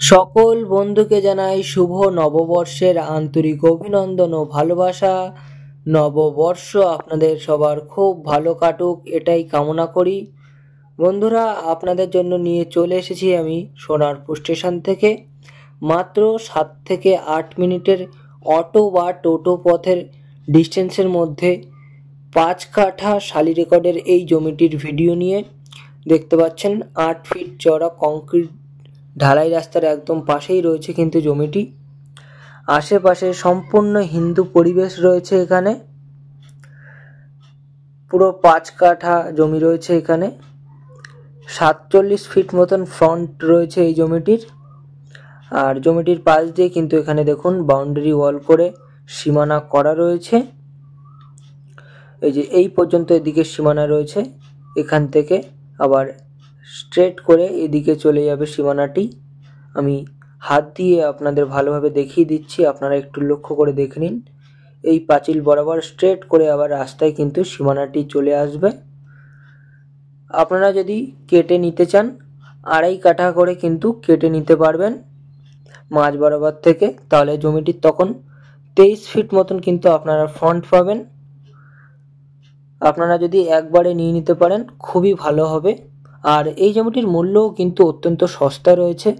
সকল বন্ধুকে জানাই শুভ নববর্ষের আন্তরিক অভিনন্দন ও ভালোবাসা। নববর্ষ আপনাদের সবার খুব ভালো কাটুক এটাই কামনা করি। বন্ধুরা, আপনাদের জন্য নিয়ে চলে এসেছি আমি সোনারপুর স্টেশন থেকে। মাত্র 7 থেকে 8 মিনিটের অটো বা টোটো পথের ডিস্টেন্সের মধ্যে 5 কাঠা শালি রেকর্ডের এই জমিটির ভিডিও নিয়ে দেখতে পাচ্ছেন। 8 ফিট চওড়া কংক্রিট ঢালাই রাস্তার একদম পাশেই রয়েছে কিন্তু জমিটি। আশেপাশে সম্পূর্ণ হিন্দু পরিবেশ রয়েছে। এখানে পুরো 5 কাঠা জমি রয়েছে। এখানে 47 ফিট মতন ফ্রন্ট রয়েছে এই জমিটির। আর জমিটির পাশ দিয়ে কিন্তু এখানে দেখুন বাউন্ডারি ওয়াল করে সীমানা করা রয়েছে। এই যে এই পর্যন্ত এদিকে সীমানা রয়েছে, এখান থেকে আবার স্ট্রেট করে এদিকে চলে যাবে সীমানাটি। আমি হাত দিয়ে আপনাদের ভালোভাবে দেখিয়ে দিচ্ছি, আপনারা একটু লক্ষ্য করে দেখে নিন। এই পাঁচিল বরাবর স্ট্রেট করে আবার রাস্তায় কিন্তু সীমানাটি চলে আসবে। আপনারা যদি কেটে নিতে চান 2.5 কাঠা করে কিন্তু কেটে নিতে পারবেন মাঝ বরাবর থেকে, তাহলে জমিটির তখন 23 ফিট মতন কিন্তু আপনারা ফ্রন্ট পাবেন। আপনারা যদি একবারে নিয়ে নিতে পারেন খুবই ভালো হবে। আর এই জমিটির মূল্যও কিন্তু অত্যন্ত সস্তা রয়েছে।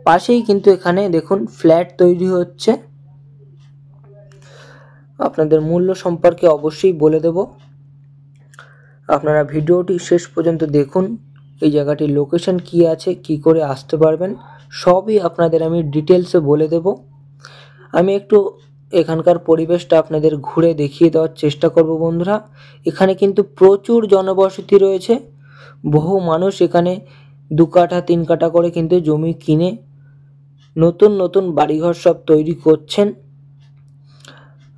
পাশেই কিন্তু এখানে দেখুন ফ্ল্যাট তৈরি হচ্ছে। আপনাদের মূল্য সম্পর্কে অবশ্যই বলে দেব, আপনারা ভিডিওটি শেষ পর্যন্ত দেখুন। এই জায়গাটির লোকেশন কি আছে, কি করে আসতে পারবেন, সবই আপনাদের আমি ডিটেলসে বলে দেব। আমি একটু এখানকার পরিবেশটা আপনাদের ঘুরে দেখিয়ে দেওয়ার চেষ্টা করব। বন্ধুরা, এখানে কিন্তু প্রচুর জনবসতি রয়েছে। বহু মানুষ এখানে 2 কাঠা 3 কাঠা করে কিন্তু জমি কিনে নতুন নতুন বাড়িঘর সব তৈরি করছেন।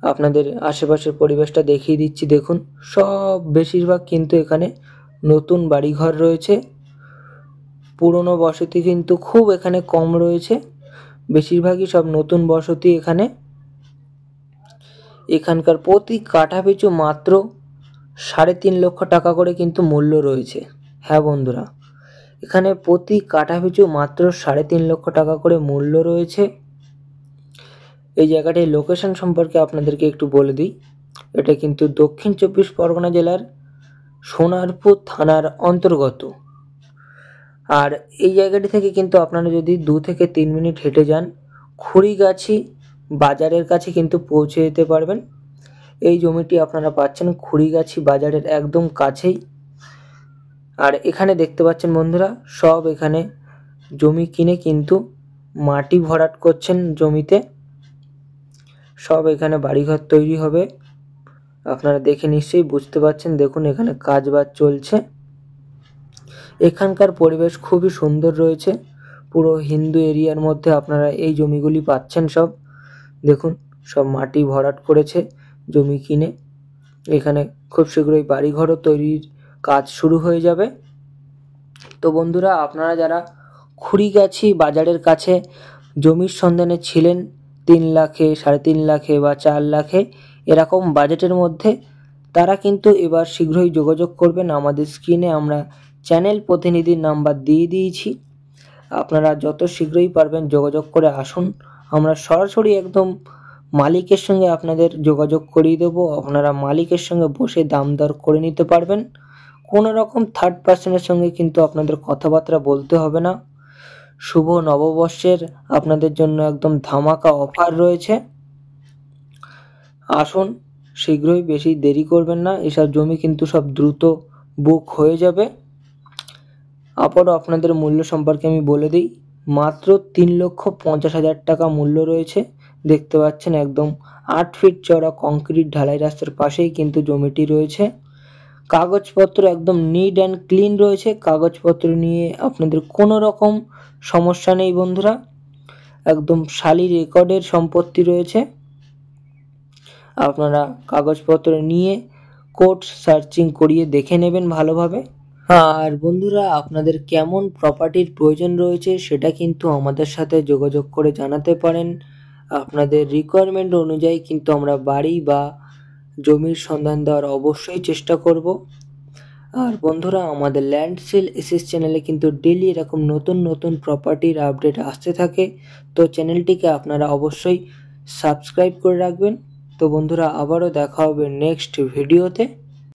আপনাদের আশেপাশের পরিবেশটা দেখিয়ে দিচ্ছি। দেখুন সব বেশিরভাগ কিন্তু এখানে নতুন বাড়িঘর রয়েছে। পুরনো বসতি কিন্তু খুব এখানে কম রয়েছে, বেশিরভাগই সব নতুন বসতি এখানে। এখানকার প্রতি কাঠা পিছু মাত্র 3.5 লক্ষ টাকা করে কিন্তু মূল্য রয়েছে। হ্যাঁ বন্ধুরা, এখানে প্রতি কাঠা পিছু মাত্র 3.5 লক্ষ টাকা করে মূল্য রয়েছে। এই জায়গাটির লোকেশন সম্পর্কে আপনাদেরকে একটু বলে দিই। এটা কিন্তু দক্ষিণ 24 পরগনা জেলার সোনারপুর থানার অন্তর্গত। আর এই জায়গাটি থেকে কিন্তু আপনারা যদি 2 থেকে 3 মিনিট হেঁটে যান খুড়িগাছি বাজারের কাছে কিন্তু পৌঁছে যেতে পারবেন। এই জমিটি আপনারা পাচ্ছেন খুড়িগাছি বাজারের একদম কাছেই। আর এখানে দেখতে পাচ্ছেন বন্ধুরা, সব এখানে জমি কিনে কিন্তু মাটি ভরাট করছেন জমিতে। সব এখানে বাড়িঘর তৈরি হবে। আপনারা দেখে নিশ্চয়ই বুঝতে পারছেন। দেখুন এখানে কাজবাজ চলছে। এখানকার পরিবেশ খুবই সুন্দর রয়েছে। পুরো হিন্দু এরিয়ার মধ্যে আপনারা এই জমিগুলি পাচ্ছেন সব। দেখুন সব মাটি ভরাট করেছে জমি কিনে। এখানে খুব শীঘ্রই বাড়িঘরও তৈরির কাজ শুরু হয়ে যাবে। তো বন্ধুরা, আপনারা যারা খুড়িগাছি বাজারের কাছে জমির সন্ধানে ছিলেন 3 লাখে, 3.5 লাখে বা 4 লাখে এরকম বাজেটের মধ্যে, তারা কিন্তু এবার শীঘ্রই যোগাযোগ করবেন। আমাদের স্ক্রিনে আমরা চ্যানেল প্রতিনিধির নাম্বার দিয়ে দিয়েছি। আপনারা যত শীঘ্রই পারবেন যোগাযোগ করে আসুন। আমরা সরাসরি একদম মালিকের সঙ্গে আপনাদের যোগাযোগ করিয়ে দেবো। আপনারা মালিকের সঙ্গে বসে দাম দর করে নিতে পারবেন। কোনো রকম থার্ড পার্সনের সঙ্গে কিন্তু আপনাদের কথাবার্তা বলতে হবে না। শুভ নববর্ষের আপনাদের জন্য একদম ধামাকা অফার রয়েছে। আসুন শীঘ্রই, বেশি দেরি করবেন না। এসব জমি কিন্তু সব দ্রুত বুক হয়ে যাবে। আবারও আপনাদের মূল্য সম্পর্কে আমি বলে দিই, মাত্র 3,50,000 টাকা মূল্য রয়েছে। দেখতে পাচ্ছেন একদম 8 ফিট চওড়া কংক্রিট ঢালাই রাস্তার পাশেই কিন্তু জমিটি রয়েছে। কাগজপত্র একদম নিট অ্যান্ড ক্লিন রয়েছে। কাগজপত্র নিয়ে আপনাদের কোনো রকম সমস্যা নেই বন্ধুরা। একদম শালি রেকর্ডের সম্পত্তি রয়েছে। আপনারা কাগজপত্র নিয়ে কোর্ট সার্চিং করিয়ে দেখে নেবেন ভালোভাবে। আর বন্ধুরা, আপনাদের কেমন প্রপার্টির প্রয়োজন রয়েছে সেটা কিন্তু আমাদের সাথে যোগাযোগ করে জানাতে পারেন। আপনাদের রিকোয়ারমেন্ট অনুযায়ী কিন্তু আমরা বাড়ি বা জমির সন্ধান দেওয়ার অবশ্যই চেষ্টা করব। আর বন্ধুরা আমাদের ল্যান্ড সেল এসএস চ্যানেলে কিন্তু ডেলি এরকম নতুন নতুন প্রপার্টির আপডেট আসতে থাকে, তো চ্যানেলটিকে আপনারা অবশ্যই সাবস্ক্রাইব করে রাখবেন। তো বন্ধুরা আবারও দেখা হবে নেক্সট ভিডিওতে।